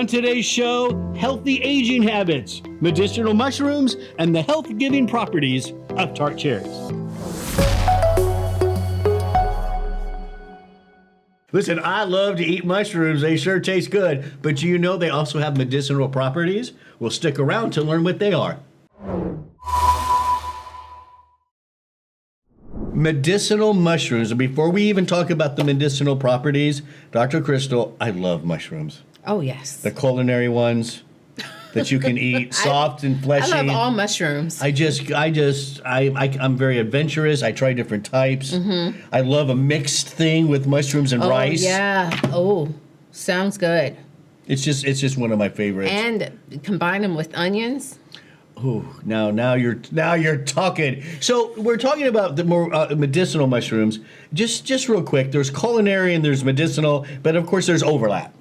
On today's show, healthy aging habits, medicinal mushrooms, and the health-giving properties of tart cherries. Listen, I love to eat mushrooms. They sure taste good. But do you know they also have medicinal properties? Well, stick around to learn what they are. Medicinal mushrooms. And before we even talk about the medicinal properties, Dr. Crystal, I love mushrooms. Oh, yes. The culinary ones that you can eat, soft and fleshy. I love all mushrooms. I'm very adventurous. I try different types. Mm-hmm. I love a mixed thing with mushrooms and rice. Oh, yeah. Oh, sounds good. It's just one of my favorites. And combine them with onions. Oh, now you're talking. So we're talking about the more medicinal mushrooms. Just real quick, there's culinary and there's medicinal, but of course there's overlap.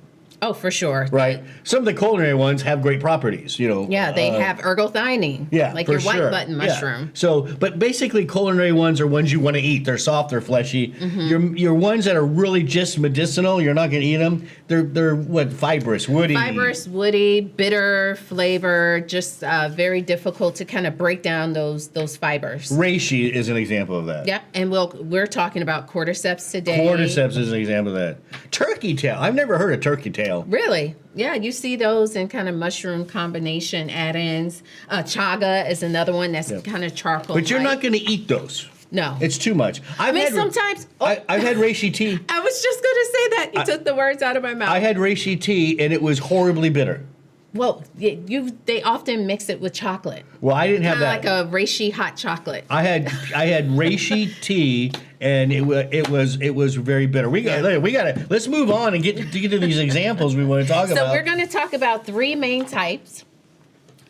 Oh, for sure. Right. Some of the culinary ones have great properties, you know. Yeah, they have ergothioneine. Yeah, like for your white sure. button mushroom. Yeah. So, but basically culinary ones are ones you want to eat. They're soft, they're fleshy. Mm-hmm. Your ones that are really just medicinal, you're not going to eat them. They're what, fibrous, woody. Fibrous, woody, bitter flavor, just very difficult to kind of break down those fibers. Reishi is an example of that. Yeah, and we're talking about cordyceps today. Cordyceps is an example of that. Turkey tail. I've never heard of turkey tail. Really? Yeah, you see those in kind of mushroom combination add-ins. Chaga is another one that's kind of charcoal. But you're not going to eat those. No. It's too much. Sometimes... I've had reishi tea. I was just going to say that. You took the words out of my mouth. I had reishi tea, and it was horribly bitter. Well, they often mix it with chocolate. Well, I didn't have that. Kind of like a reishi hot chocolate. I had reishi tea, and it was very bitter. Let's move on and get to these examples we want to talk about. So we're going to talk about three main types.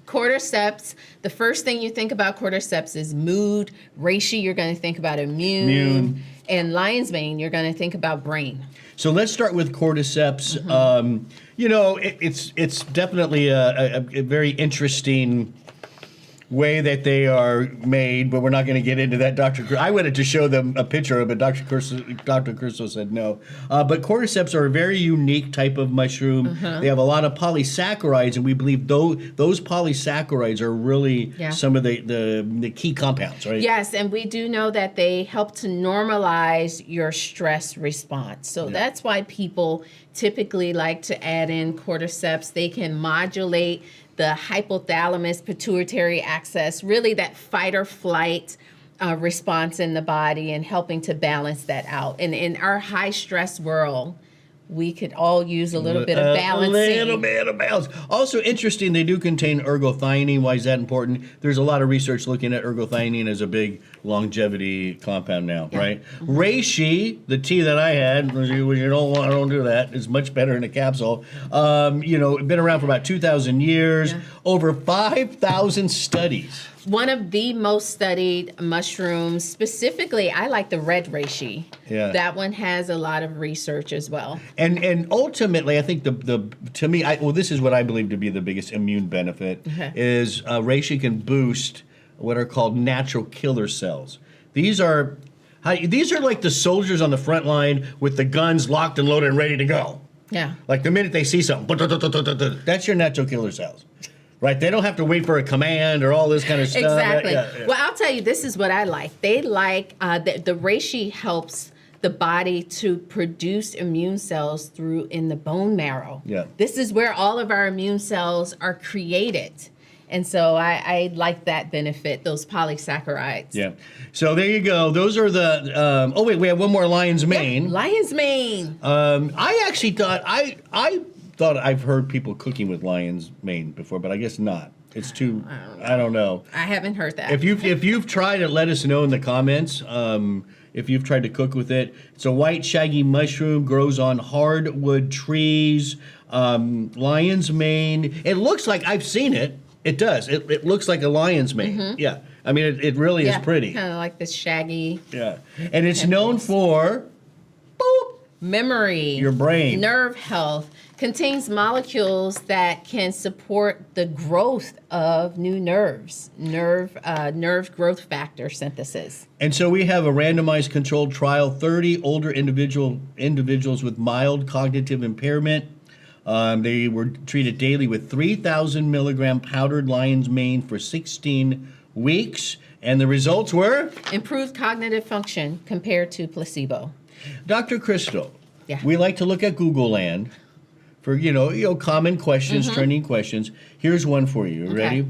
Cordyceps. The first thing you think about cordyceps is mood. Reishi, you're going to think about immune. And lion's mane, you're going to think about brain. So let's start with cordyceps. Mm-hmm. It's definitely a very interesting way that they are made, but we're not going to get into that. I wanted to show them a picture of it, but Dr. Curso said no. But cordyceps are a very unique type of mushroom. Uh-huh. They have a lot of polysaccharides, and we believe those polysaccharides are really some of the key compounds, right? Yes, and we do know that they help to normalize your stress response. So that's why people typically like to add in cordyceps. They can modulate the hypothalamus pituitary axis, really that fight or flight response in the body, and helping to balance that out. And in our high stress world, we could all use a little bit of balancing. A little bit of balance. Also interesting, they do contain ergothioneine. Why is that important? There's a lot of research looking at ergothioneine as a big longevity compound now, right? Mm-hmm. Reishi, the tea that I had, I don't do that. It's much better in a capsule. Been around for about 2,000 years, over 5,000 studies. One of the most studied mushrooms, specifically, I like the red reishi. Yeah. That one has a lot of research as well. And ultimately, I think this is what I believe to be the biggest immune benefit is reishi can boost what are called natural killer cells. These are like the soldiers on the front line with the guns locked and loaded and ready to go. Yeah. Like the minute they see something, that's your natural killer cells. Right, they don't have to wait for a command or all this kind of stuff. Exactly. Yeah. Well, I'll tell you, this is what I like. They like the reishi helps the body to produce immune cells in the bone marrow. Yeah. This is where all of our immune cells are created. And so I like that benefit, those polysaccharides. Yeah. So there you go. Those are the. We have one more lion's mane. Yeah, lion's mane. I actually thought I've heard people cooking with lion's mane before, but I guess not. It's too. I don't know. I haven't heard that. If you've tried it, let us know in the comments. If you've tried to cook with it, it's a white shaggy mushroom, grows on hardwood trees. Lion's mane. It looks like I've seen it. It does. It looks like a lion's mane. Mm-hmm. Yeah. I mean, it really is pretty. Kind of like this shaggy. Yeah. And it's known for memory, your brain, nerve health. Contains molecules that can support the growth of new nerves, nerve growth factor synthesis. And so we have a randomized controlled trial, 30 older individuals with mild cognitive impairment. They were treated daily with 3,000 milligram powdered lion's mane for 16 weeks, and the results were? Improved cognitive function compared to placebo. Dr. Crystal, Yeah. we like to look at Google Land for, common questions, trending questions. Here's one for you. Okay. Ready?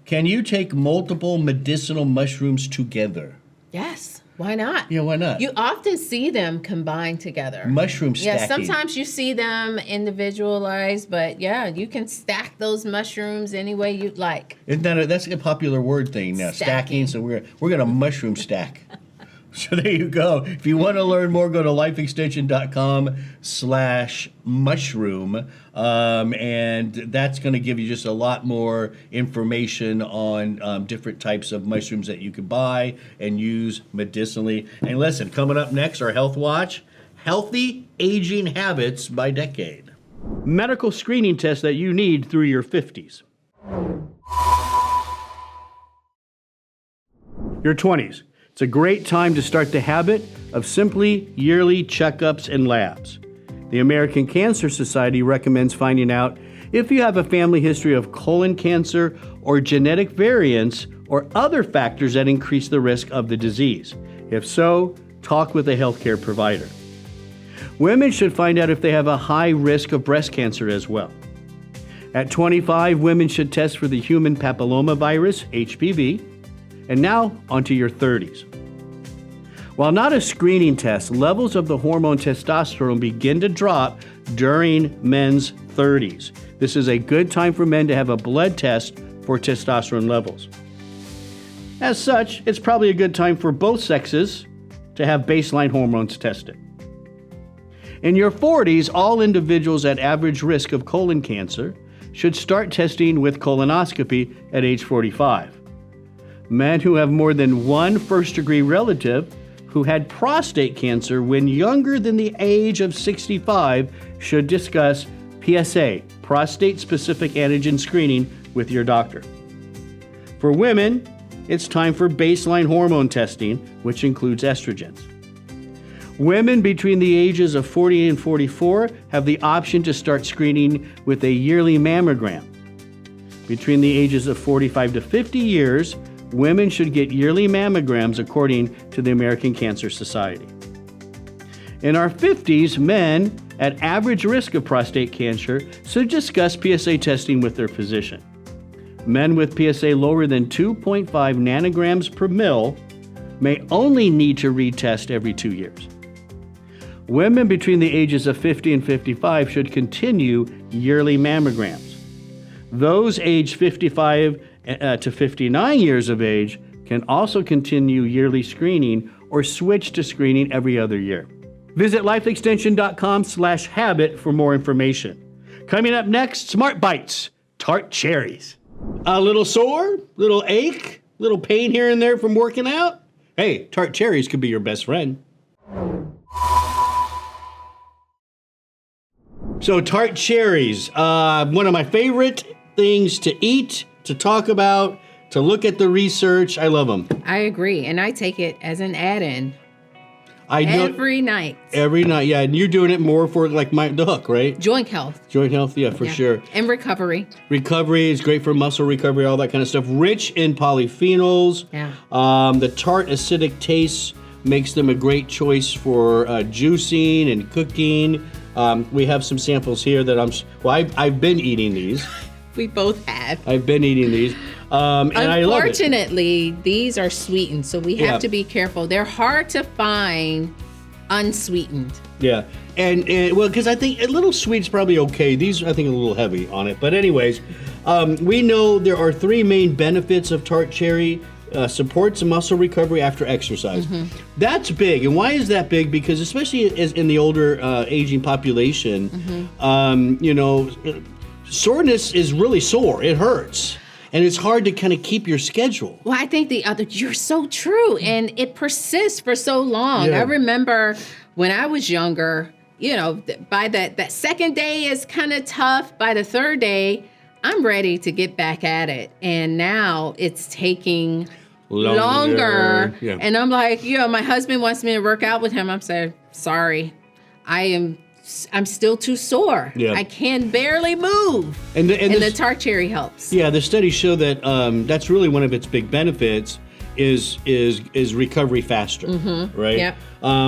Can you take multiple medicinal mushrooms together? Yes. Why not? Yeah, why not? You often see them combined together. Mushroom stacking. Yeah, sometimes you see them individualized, but yeah, you can stack those mushrooms any way you'd like. Isn't that's a popular word thing now, stacking. So we're going to mushroom stack. So there you go. If you want to learn more, go to lifeextension.com/mushroom. And that's going to give you just a lot more information on different types of mushrooms that you can buy and use medicinally. And listen, coming up next, our Health Watch, Healthy Aging Habits by Decade. Medical screening tests that you need through your 50s. Your 20s. It's a great time to start the habit of simply yearly checkups and labs. The American Cancer Society recommends finding out if you have a family history of colon cancer or genetic variants or other factors that increase the risk of the disease. If so, talk with a healthcare provider. Women should find out if they have a high risk of breast cancer as well. At 25, women should test for the human papillomavirus, HPV. And now, onto your 30s. While not a screening test, levels of the hormone testosterone begin to drop during men's 30s. This is a good time for men to have a blood test for testosterone levels. As such, it's probably a good time for both sexes to have baseline hormones tested. In your 40s, all individuals at average risk of colon cancer should start testing with colonoscopy at age 45. Men who have more than one first-degree relative who had prostate cancer when younger than the age of 65 should discuss PSA, prostate-specific antigen screening, with your doctor. For women, it's time for baseline hormone testing, which includes estrogens. Women between the ages of 40 and 44 have the option to start screening with a yearly mammogram. Between the ages of 45 to 50 years, women should get yearly mammograms according to the American Cancer Society. In our 50s, men at average risk of prostate cancer should discuss PSA testing with their physician. Men with PSA lower than 2.5 nanograms per mil may only need to retest every 2 years. Women between the ages of 50 and 55 should continue yearly mammograms. Those aged 55 to 59 years of age can also continue yearly screening or switch to screening every other year. Visit lifeextension.com/habit for more information. Coming up next, Smart Bites, tart cherries. A little sore, little ache, little pain here and there from working out? Hey, tart cherries could be your best friend. So tart cherries, one of my favorite things to eat, to talk about, to look at the research. I love them. I agree, and I take it as an add-in Every night. Every night, yeah. And you're doing it more for like the hook, right? Joint health. Joint health, yeah, for sure. And recovery. Recovery is great for muscle recovery, all that kind of stuff. Rich in polyphenols. Yeah. The tart acidic taste makes them a great choice for juicing and cooking. We have some samples here that I've been eating these. We both have. I've been eating these. And I love it. Unfortunately, these are sweetened, so we have to be careful. They're hard to find unsweetened. Yeah. And well, because I think a little sweet's probably okay. These, I think, are a little heavy on it. But anyways, we know there are 3 main benefits of tart cherry. Supports muscle recovery after exercise. Mm-hmm. That's big. And why is that big? Because especially as in the older aging population, soreness is really sore. It hurts. And it's hard to kind of keep your schedule. Well, I think you're so true. And it persists for so long. Yeah. I remember when I was younger, by that second day is kind of tough. By the third day, I'm ready to get back at it. And now it's taking longer. Yeah. And I'm like, my husband wants me to work out with him. I'm saying, sorry, I am I'm still too sore. Yeah. I can barely move. And the this- tart cherry helps. Yeah, the studies show that that's really one of its big benefits is recovery faster, right? Yep.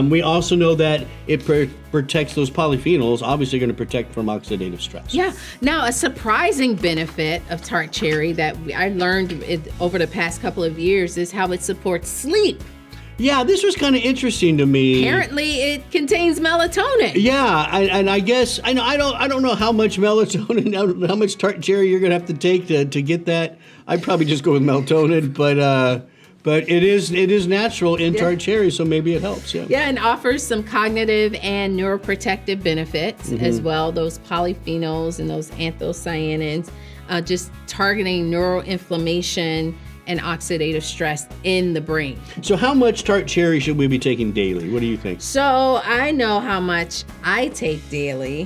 We also know that it protects those polyphenols, obviously going to protect from oxidative stress. Yeah. Now, a surprising benefit of tart cherry that I learned over the past couple of years is how it supports sleep. Yeah, this was kind of interesting to me. Apparently, it contains melatonin. Yeah, and I guess I don't know how much melatonin, how much tart cherry you're gonna have to take to get that. I'd probably just go with melatonin, but it is natural in tart cherry, so maybe it helps. Yeah. Yeah, and offers some cognitive and neuroprotective benefits as well. Those polyphenols and those anthocyanins, just targeting neuroinflammation and oxidative stress in the brain. So how much tart cherry should we be taking daily? What do you think? So I know how much I take daily,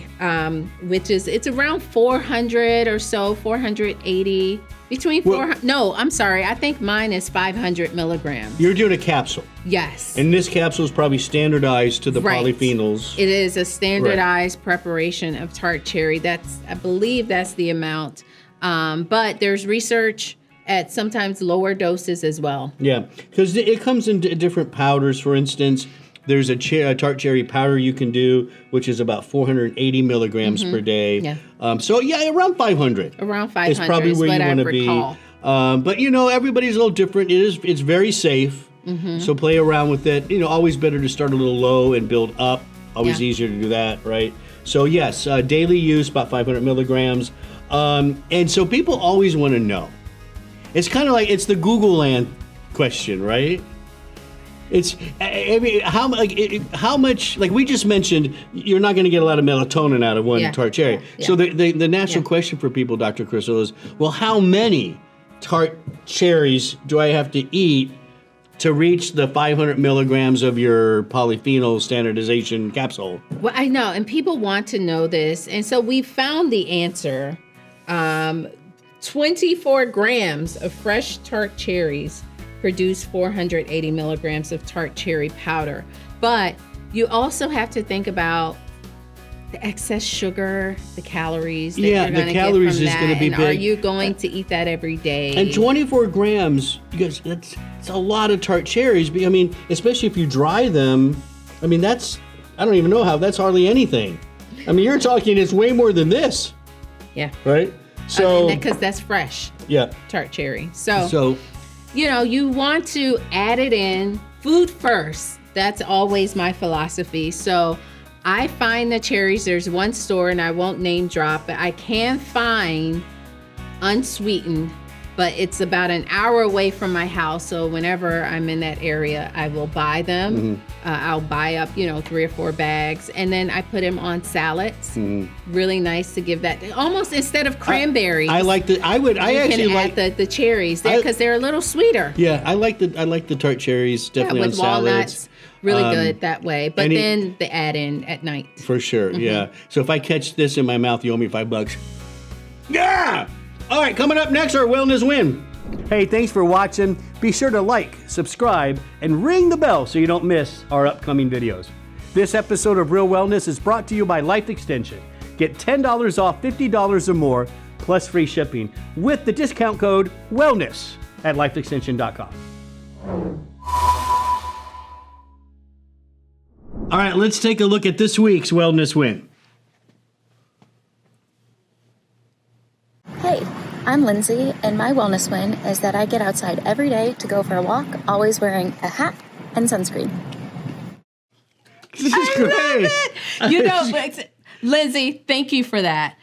which is it's around 400 or so, 480. Between 400, no, I'm sorry. I think mine is 500 milligrams. You're doing a capsule. Yes. And this capsule is probably standardized to the Right. polyphenols. It is a standardized preparation of tart cherry. I believe that's the amount. But there's research at sometimes lower doses as well. Yeah, because it comes in different powders. For instance, there's a tart cherry powder you can do, which is about 480 milligrams per day. Yeah. So yeah, around 500. Around 500 is probably is where what you I want to be. recall. But everybody's a little different. It's very safe. So play around with it. Always better to start a little low and build up. Always easier to do that, right? So yes, daily use about 500 milligrams. And so people always want to know. It's kind of like it's the Google land question, right? I mean, how much? Like we just mentioned, you're not going to get a lot of melatonin out of one tart cherry. Yeah. So the natural question for people, Dr. Crystal, is, well, how many tart cherries do I have to eat to reach the 500 milligrams of your polyphenol standardization capsule? Well, I know, and people want to know this, and so we found the answer. 24 grams of fresh tart cherries produce 480 milligrams of tart cherry powder. But you also have to think about the excess sugar, the calories that you're going to get from that. Gonna be and big. Are you going to eat that every day? And 24 grams, you guys, that's a lot of tart cherries. I mean, especially if you dry them. I mean, I don't even know how, that's hardly anything. I mean, you're talking, it's way more than this, Yeah. right? So, Because that's fresh yeah. tart cherry. So, So, you want to add it in food first. That's always my philosophy. So I find the cherries, there's one store, and I won't name drop, but I can find unsweetened, but it's about an hour away from my house. So whenever I'm in that area, I will buy them. I'll buy up, 3 or 4 bags, and then I put them on salads. Really nice to give that, almost instead of cranberries. I like the, I would, I you actually can like, add the cherries there because they're a little sweeter. yeah, I like the tart cherries, definitely with on salads. walnuts, really good that way. But any- then the add-in at night. For sure, yeah. So if I catch this in my mouth, you owe me $5. Yeah! All right, coming up next, our Wellness Win. Hey, thanks for watching. Be sure to like, subscribe, and ring the bell so you don't miss our upcoming videos. This episode of Real Wellness is brought to you by Life Extension. Get $10 off $50 or more, plus free shipping, with the discount code WELLNESS at lifeextension.com. All right, let's take a look at this week's Wellness Win. Hey, I'm Lindsay, and my wellness win is that I get outside every day to go for a walk, always wearing a hat and sunscreen. This is great. But Lindsay, thank you for that.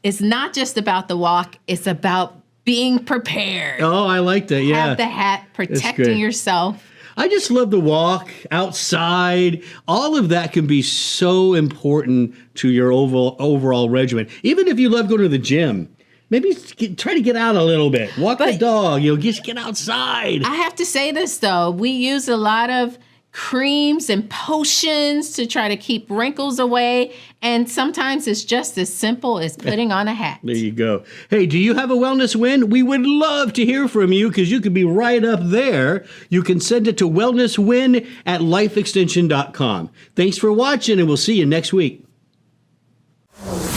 It's not just about the walk, it's about being prepared. Oh, I like that, yeah. Have the hat, great. protecting yourself. I just love the walk outside. All of that can be so important to your overall regimen. Even if you love going to the gym, maybe try to get out a little bit. Walk the dog, just get outside. I have to say this, though. We use a lot of creams and potions to try to keep wrinkles away. And sometimes it's just as simple as putting on a hat. There you go. Hey, do you have a wellness win? We would love to hear from you because you could be right up there. You can send it to wellnesswin@lifeextension.com. Thanks for watching, and we'll see you next week. you.